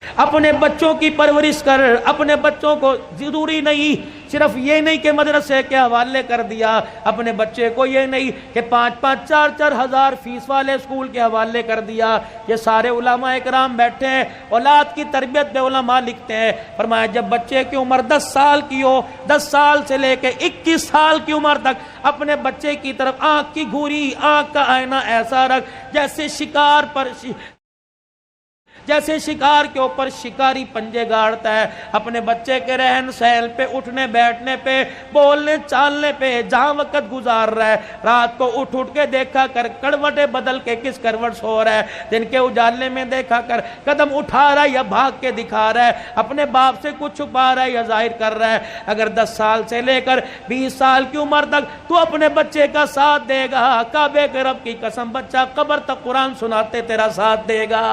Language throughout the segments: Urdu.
اپنے بچوں کی پرورش کر، اپنے بچوں کو ضروری نہیں صرف یہ نہیں کہ مدرسے کے حوالے کر دیا، اپنے بچے کو یہ نہیں کہ 5-5 4-4 ہزار فیس والے اسکول کے حوالے کر دیا۔ یہ سارے علماء اکرام بیٹھے ہیں، اولاد کی تربیت میں علماء لکھتے ہیں، فرمایا جب بچے کی عمر 10 سال کی ہو، 10 سال سے لے کے 21 سال کی عمر تک اپنے بچے کی طرف آنکھ کی گھوری، آنکھ کا آئینہ ایسا رکھ جیسے شکار کے اوپر شکاری پنجے گاڑتا ہے، اپنے بچے کے رہن سہن پہ، اٹھنے بیٹھنے پہ، بولنے چالنے پہ، جہاں وقت گزار رہا ہے رات کو اٹھ کے دیکھا کر کروٹیں بدل کے کس کروٹ سو رہا ہے، دن کے اجالے میں دیکھا کر قدم اٹھا رہا ہے یا بھاگ کے دکھا رہا ہے، اپنے باپ سے کچھ چھپا رہا ہے یا ظاہر کر رہا ہے۔ اگر 10 سال سے لے کر 20 سال کی عمر تک تو اپنے بچے کا ساتھ دے گا، کعبے کے رب کی قسم بچہ قبر تک قرآن سناتے تیرا ساتھ دے گا،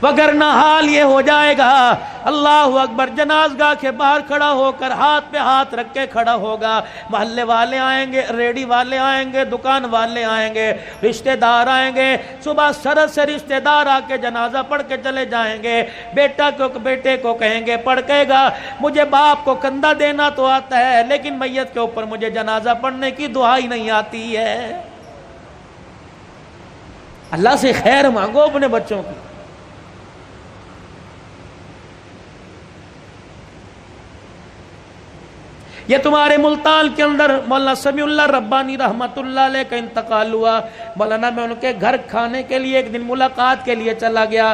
وگرنہ حال یہ ہو جائے گا اللہ اکبر جنازگاہ کے باہر کھڑا ہو کر ہاتھ پہ ہاتھ رکھ کے کھڑا ہوگا، محلے والے آئیں گے، ریڑی والے آئیں گے، دکان والے آئیں گے، رشتہ دار آئیں گے، صبح سرد سے رشتہ دار آ کے جنازہ پڑھ کے چلے جائیں گے، بیٹے کو کہیں گے، پڑھ کہے گا مجھے باپ کو کندھا دینا تو آتا ہے لیکن میت کے اوپر مجھے جنازہ پڑھنے کی دعا ہی نہیں آتی ہے۔ اللہ سے خیر مانگو اپنے بچوں کی۔ یہ تمہارے ملتان کے اندر مولانا سمیع اللہ ربانی رحمت اللہ علیہ کا انتقال ہوا، مولانا میں ان کے گھر کھانے کے لیے ایک دن ملاقات کے لیے چلا گیا،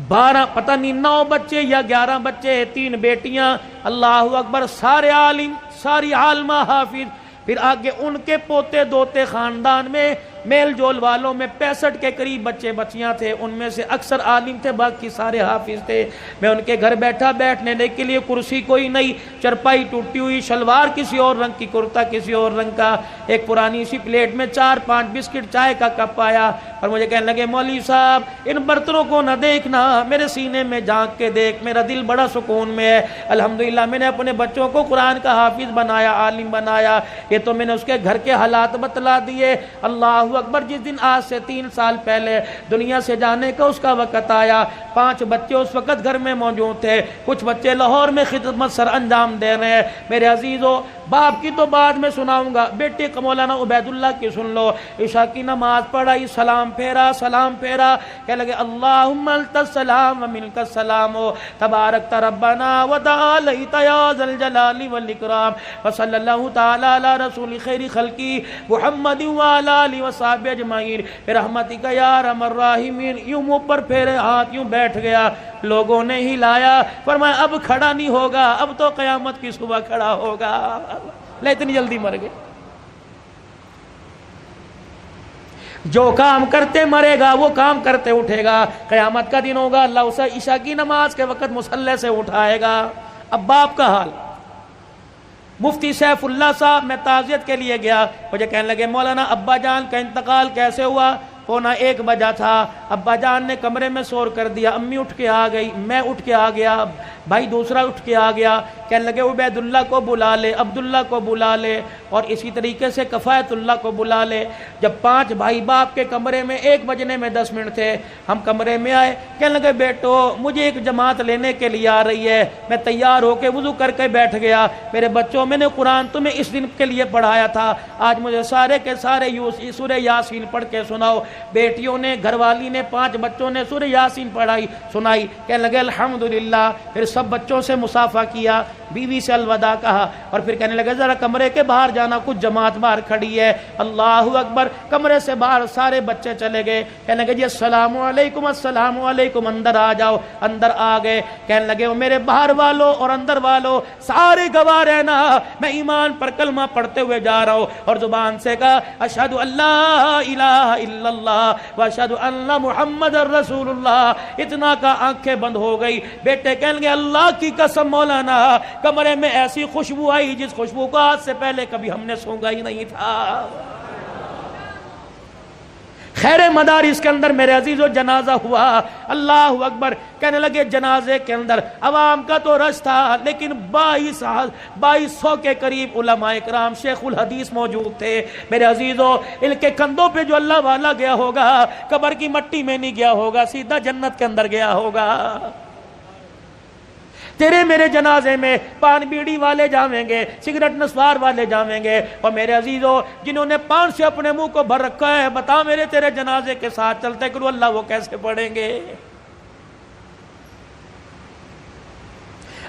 12 پتہ نہیں 9 بچے یا 11 بچے، 3 بیٹیاں، اللہ اکبر، سارے عالم، ساری عالمہ حافظ، پھر آگے ان کے پوتے دوتے، خاندان میں میل جول والوں میں 65 کے قریب بچے بچیاں تھے، ان میں سے اکثر عالم تھے، باقی سارے حافظ تھے۔ میں ان کے گھر بیٹھا، بیٹھنے کے لیے کرسی کوئی نہیں، چرپائی ٹوٹی ہوئی، شلوار کسی اور رنگ کی، کرتا کسی اور رنگ کا، ایک پرانی سی پلیٹ میں 4-5 بسکٹ چائے کا کپ آیا اور مجھے کہنے لگے مولوی صاحب ان برتنوں کو نہ دیکھنا، میرے سینے میں جھانک کے دیکھ، میرا دل بڑا سکون میں ہے، الحمدللہ میں نے اپنے بچوں کو قرآن کا حافظ بنایا، عالم بنایا، یہ تو میں نے اس کے گھر کے حالات بتلا دیے۔ اللہ اکبر، جس دن آج سے 3 سال پہلے دنیا سے جانے کا اس کا وقت آیا، 5 بچے اس وقت گھر میں موجود تھے، کچھ بچے لاہور میں خدمت سر انجام دے رہے ہیں۔ میرے عزیزو، باپ کی تو بعد میں سناؤں گا، بیٹے کا مولانا عبید اللہ کی سن لو، عشاء کی نماز پڑھائی، سلام پھیرا، کہنے لگے اللہم انت السلام و منک السلام تبارک ربنا و تعالیت یا ذا الجلال والاکرام وصلی اللہ تعالی علی رسول خیر خلقی محمد وعلی آلہ وصحبہ اجمعین برحمتک یا ارحم الراحمین۔ یوں منہ پر پھیرے ہاتھ، یوں بیٹھ گیا، لوگوں نے ہلایا، فرمایا اب کھڑا نہیں ہوگا، اب تو قیامت کی صبح کھڑا ہوگا۔ لے اتنی جلدی مر گئے، جو کام کرتے مرے گا وہ کام کرتے اٹھے گا، قیامت کا دن ہوگا، اللہ اسے عشاء کی نماز کے وقت مصلی سے اٹھائے گا۔ اب باپ کا حال، مفتی سیف اللہ صاحب، میں تعزیت کے لیے گیا، مجھے کہنے لگے مولانا ابا جان کا انتقال کیسے ہوا؟ 1:15 بجا تھا، ابا جان نے کمرے میں شور کر دیا، امی اٹھ کے آ گئی، میں اٹھ کے آ گیا، بھائی دوسرا اٹھ کے آ گیا، کہنے لگے عبید اللہ کو بلا لے، عبداللہ کو بلا لے، اور اسی طریقے سے کفایت اللہ کو بلا لے۔ جب 5 بھائی باپ کے کمرے میں 1 بجنے میں 10 منٹ تھے، ہم کمرے میں آئے، کہنے لگے بیٹو مجھے ایک جماعت لینے کے لیے آ رہی ہے، میں تیار ہو کے وضو کر کے بیٹھ گیا، میرے بچوں میں نے قرآن تمہیں اس دن کے لیے پڑھایا تھا، آج مجھے سارے کے سارے سورہ یاسین پڑھ کے سناؤ۔ بیٹیوں نے، گھر والی نے، 5 بچوں نے سورہ یاسین سنائی، کہنے لگے الحمدللہ، پھر سب بچوں سے مصافحہ کیا، بیوی سے الوداع کہا، اور پھر کہنے لگے ذرا کمرے کے باہر جانا، کچھ جماعت باہر کھڑی ہے۔ اللہ اکبر، کمرے سے باہر سارے بچے چلے گئے، کہنے لگے جی السلام علیکم، السلام علیکم، اندر آ جاؤ، اندر آ گئے، کہنے لگے وہ میرے باہر والوں اور اندر والوں سارے گواہ رہنا، میں ایمان پر کلمہ پڑھتے ہوئے جا رہا ہوں، اور زبان سے کہا اشہد ان لا الہ الا اللہ واشہد ان محمد رسول اللہ، اتنا کا آنکھیں بند ہو گئی۔ بیٹے کہنے لگے اللہ کی قسم مولانا، کمرے میں ایسی خوشبو آئی جس خوشبو کو آج سے پہلے کبھی ہم نے سونگا ہی نہیں تھا۔ خیر مدارس کے اندر میرے عزیزو جنازہ ہوا، اللہ اکبر، کہنے لگے جنازے کے اندر عوام کا تو رش تھا، لیکن 2200 کے قریب علماء اکرام شیخ الحدیث موجود تھے۔ میرے عزیزو ان کے کندھوں پہ جو اللہ والا گیا ہوگا، قبر کی مٹی میں نہیں گیا ہوگا، سیدھا جنت کے اندر گیا ہوگا۔ تیرے میرے جنازے میں پان بیڑی والے جاویں گے، سگریٹ نسوار والے جاویں گے، اور میرے عزیزو جنہوں نے پان سے اپنے منہ کو بھر رکھا ہے، بتا میرے تیرے جنازے کے ساتھ چلتے کرو اللہ وہ کیسے پڑھیں گے؟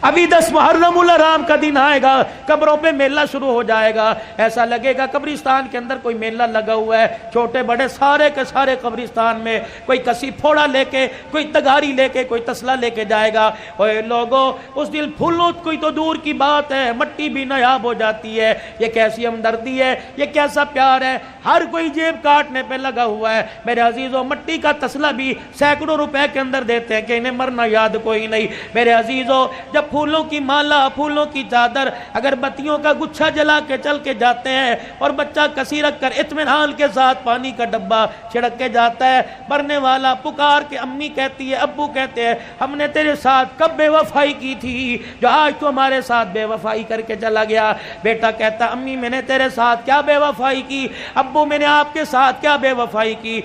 ابھی 10 محرم الحرام کا دن آئے گا، قبروں پہ میلہ شروع ہو جائے گا، ایسا لگے گا قبرستان کے اندر کوئی میلہ لگا ہوا ہے، چھوٹے بڑے سارے کے سارے قبرستان میں کوئی کسی پھوڑا لے کے، کوئی تگاری لے کے، کوئی تسلا لے کے جائے گا۔ اوے لوگوں، اس دل پھولوں کوئی تو دور کی بات ہے، مٹی بھی نایاب ہو جاتی ہے۔ یہ کیسی ہمدردی ہے، یہ کیسا پیار ہے، ہر کوئی جیب کاٹنے پہ لگا ہوا ہے۔ میرے عزیزوں مٹی کا تسلا بھی سینکڑوں روپے کے اندر دیتے ہیں کہ انہیں مرنا یاد کوئی نہیں۔ میرے عزیزوں جب پھولوں کی مالا، پھولوں کی چادر، اگر بتیوں کا گچھا جلا کے چل کے جاتے ہیں، اور بچہ کسی رکھ کر اطمینان کے ساتھ پانی کا ڈبہ چھڑک کے جاتا ہے، مرنے والا پکار کے امی کہتی ہے، ابو کہتے ہیں ہم نے تیرے ساتھ کب بے وفائی کی تھی جو آج تو ہمارے ساتھ بے وفائی کر کے چلا گیا؟ بیٹا کہتا امی میں نے تیرے ساتھ کیا بے وفائی کی، ابو میں نے آپ کے ساتھ کیا بے وفائی کی؟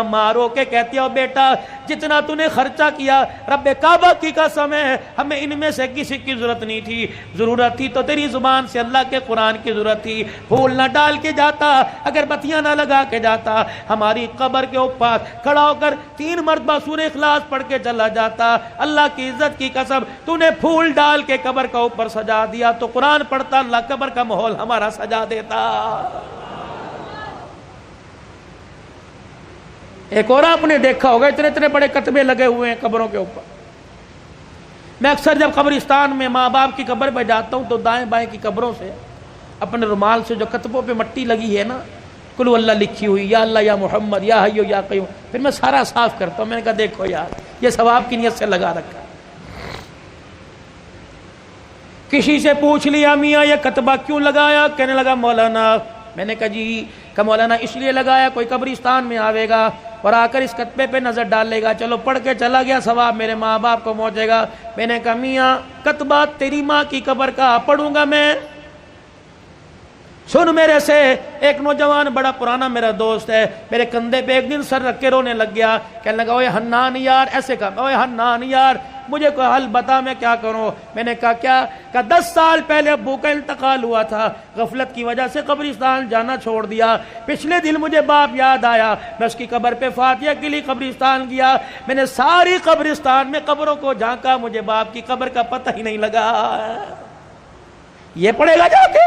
مارو کے کہتی ہے بیٹا جتنا تو نے خرچہ کیا رب کعبہ کی قسم ہے ہمیں ان میں سے کسی کی ضرورت نہیں تھی، ضرورت تھی تو تیری زبان سے اللہ کے قرآن کی ضرورت تھی۔ پھول نہ ڈال کے جاتا، اگر بتیاں نہ لگا کے جاتا، ہماری قبر کے اوپر کھڑا ہو کر 3 مرتبہ سورہ اخلاص پڑھ کے چلا جاتا۔ اللہ کی عزت کی قسم تو نے پھول ڈال کے قبر کا اوپر سجا دیا، تو قرآن پڑھتا اللہ قبر کا ماحول ہمارا سجا دیتا۔ ایک اور آپ نے دیکھا ہوگا اتنے اتنے بڑے کتبے لگے ہوئے ہیں قبروں کے اوپر۔ میں اکثر جب قبرستان میں ماں باپ کی قبر پہ جاتا ہوں تو دائیں بائیں کی قبروں سے اپنے رومال سے جو کتبوں پہ مٹی لگی ہے نا، قل اللہ لکھی ہوئی، یا اللہ یا محمد یا حیو یا قیوم، پھر میں سارا صاف کرتا ہوں۔ میں نے کہا دیکھو یار یہ ثواب کی نیت سے لگا رکھا۔ کسی سے پوچھ لیا میاں یہ کتبہ کیوں لگایا؟ کہنے لگا مولانا، میں نے کہا جی کہ مولانا اس لیے لگایا کوئی قبرستان میں آوے گا اور آ کر اس کتبے پہ نظر ڈالے گا، چلو پڑھ کے چلا گیا ثواب میرے ماں باپ کو پہنچے گا۔ میں نے کہا میاں کتبہ تیری ماں کی قبر کا پڑھوں گا میں؟ سن میرے سے، ایک نوجوان بڑا پرانا میرا دوست ہے، میرے کندھے پہ ایک دن سر رکھ کے رونے لگ گیا، کہنے لگا اوے حنان یار، ایسے کہا اوے حنان یار مجھے کوئی حل بتا میں کیا کروں؟ میں نے کہا کیا؟ کہ 10 سال پہلے ابو کا انتقال ہوا تھا، غفلت کی وجہ سے قبرستان جانا چھوڑ دیا، پچھلے دن مجھے باپ یاد آیا، میں اس کی قبر پہ فاتحہ کے لیے قبرستان گیا، میں نے ساری قبرستان میں قبروں کو جھانکا، مجھے باپ کی قبر کا پتہ ہی نہیں لگا۔ یہ پڑے گا جا کے؟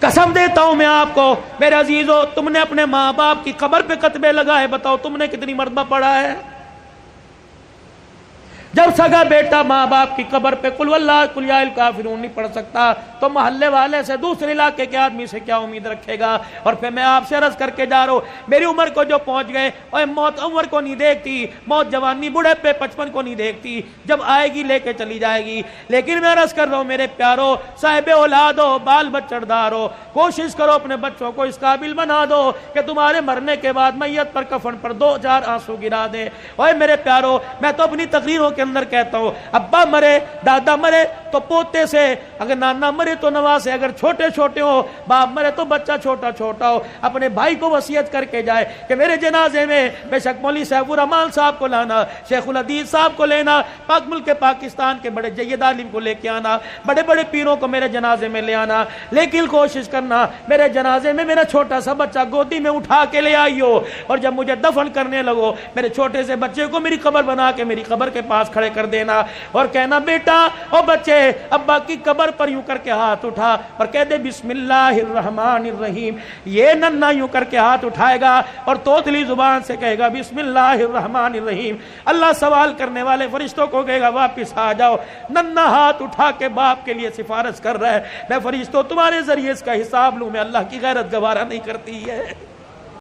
قسم دیتا ہوں میں آپ کو میرے عزیزو، تم نے اپنے ماں باپ کی قبر پہ کتبے لگائے، بتاؤ تم نے کتنی مرتبہ پڑھا ہے؟ جب سگا بیٹا ماں باپ کی قبر پہ قل واللہ قل یا الکافرون نہیں پڑھ سکتا تو محلے والے سے، دوسرے علاقے کے آدمی سے کیا امید رکھے گا؟ اور پھر میں آپ سے عرض کر کے جا رہا ہوں، میری عمر کو جو پہنچ گئے، اور موت عمر کو نہیں دیکھتی، موت جوانی بوڑھے پہ 55 کو نہیں دیکھتی، جب آئے گی لے کے چلی جائے گی۔ لیکن میں عرض کر رہا ہوں میرے پیارو، صاحب اولاد ہو، بال بچڑدار ہو، کوشش کرو اپنے بچوں کو اس قابل بنا دو کہ تمہارے مرنے کے بعد میت پر کفن پر 2-4 آنسو گرا دے۔ اوے میرے پیارو، میں تو اپنی تقریروں کے اندر کہتا ہوں ابا مرے، دادا مرے تو پوتے سے، اگر نانا مرے تو نوا سے، اگر چھوٹے چھوٹے ہو، باپ مرے تو بچہ چھوٹا چھوٹا ہو، اپنے بھائی کو وصیت کر کے جائے کہ میرے جنازے میں بے شک مولوی سیف الرحمان صاحب کو لانا، شیخ الحدیث صاحب کو لینا، پاک ملک پاکستان کے بڑے جید عالم کو لے کے آنا، بڑے بڑے پیروں کو میرے جنازے میں لے آنا، لیکن کوشش کرنا میرے جنازے میں میرا چھوٹا سا بچہ گودی میں اٹھا کے لے آئیو، اور جب مجھے دفن کرنے لگو میرے چھوٹے سے بچے کو میری قبر بنا کے میری قبر کے پاس کھڑے کر دینا، اور کہنا بیٹا او بچے ابا کی قبر پر یوں کر کے ہاتھ اٹھا اور کہہ دے بسم اللہ الرحمن الرحیم۔ یہ ننھا یوں کر کے ہاتھ اٹھائے گا اور توتلی زبان سے کہے گا بسم اللہ الرحمن الرحیم۔ اللہ سوال کرنے والے فرشتوں کو کہے گا واپس آ جاؤ۔ ننھا ہاتھ اٹھا کے باپ کے لیے سفارش کر رہا ہے، میں فرشتوں تمہارے ذریعے اس کا حساب لوں، میں اللہ کی غیرت گوارا نہیں کرتی ہے۔